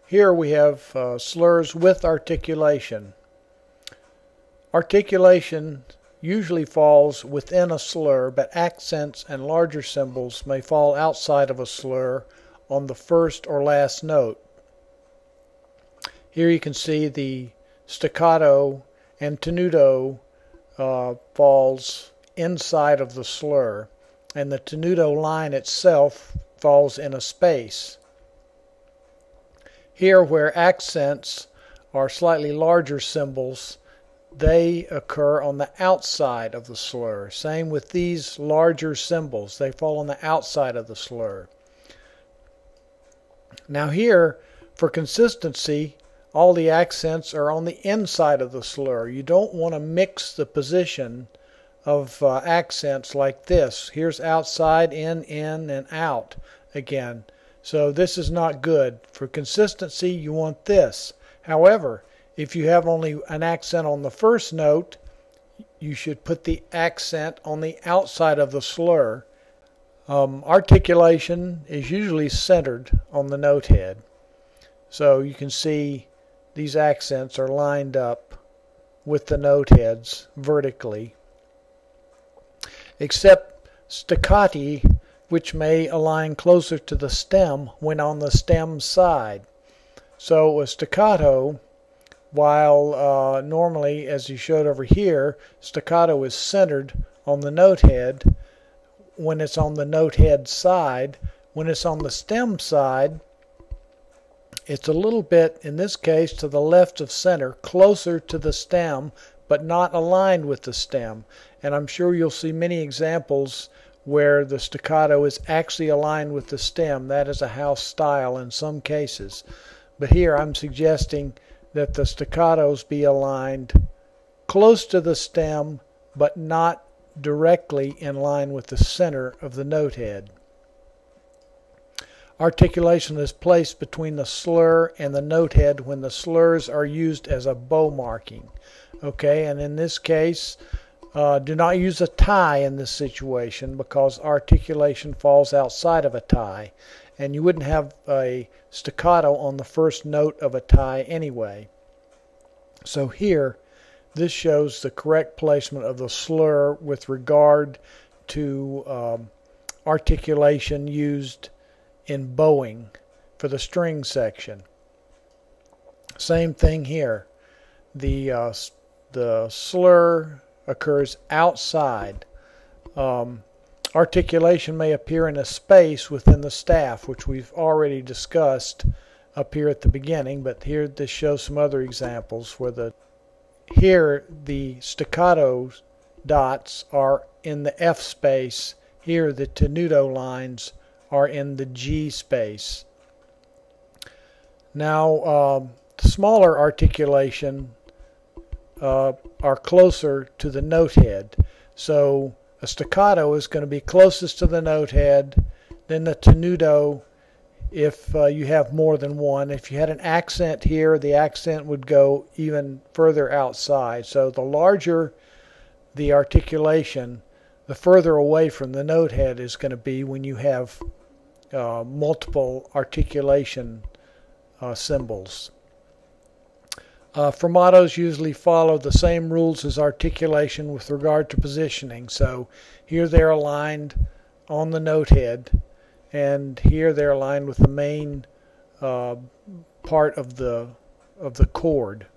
Here we have slurs with articulation. Articulation usually falls within a slur, but accents and larger symbols may fall outside of a slur on the first or last note. Here you can see the staccato and tenuto falls inside of the slur, and the tenuto line itself falls in a space. Here, where accents are slightly larger symbols, they occur on the outside of the slur. Same with these larger symbols, they fall on the outside of the slur. Now here, for consistency, all the accents are on the inside of the slur. You don't want to mix the position of accents like this. Here's outside, in, and out again. So this is not good. For consistency, you want this. However, if you have only an accent on the first note, you should put the accent on the outside of the slur. Articulation is usually centered on the note head. So you can see these accents are lined up with the note heads vertically, except staccati, which may align closer to the stem when on the stem side. So a staccato, while normally, as you showed over here, staccato is centered on the note head when it's on the note head side. When it's on the stem side, it's a little bit, in this case, to the left of center, closer to the stem, but not aligned with the stem. And I'm sure you'll see many examples where the staccato is actually aligned with the stem. That is a house style in some cases. But here I'm suggesting that the staccatos be aligned close to the stem, but not directly in line with the center of the note head. Articulation is placed between the slur and the note head when the slurs are used as a bow marking. Okay, and in this case, do not use a tie in this situation because articulation falls outside of a tie, and you wouldn't have a staccato on the first note of a tie anyway. So here, this shows the correct placement of the slur with regard to articulation used in bowing for the string section. Same thing here. The slur occurs outside. Articulation may appear in a space within the staff, which we've already discussed up here at the beginning, but here this shows some other examples where here the staccato dots are in the F space. Here the tenuto lines are in the G space. Now smaller articulation are closer to the note head. So a staccato is going to be closest to the note head, then the tenuto if you have more than one. If you had an accent here, the accent would go even further outside. So the larger the articulation, the further away from the note head is going to be when you have multiple articulation symbols. Fermatos usually follow the same rules as articulation with regard to positioning. So here they're aligned on the note head, and here they're aligned with the main part of the chord.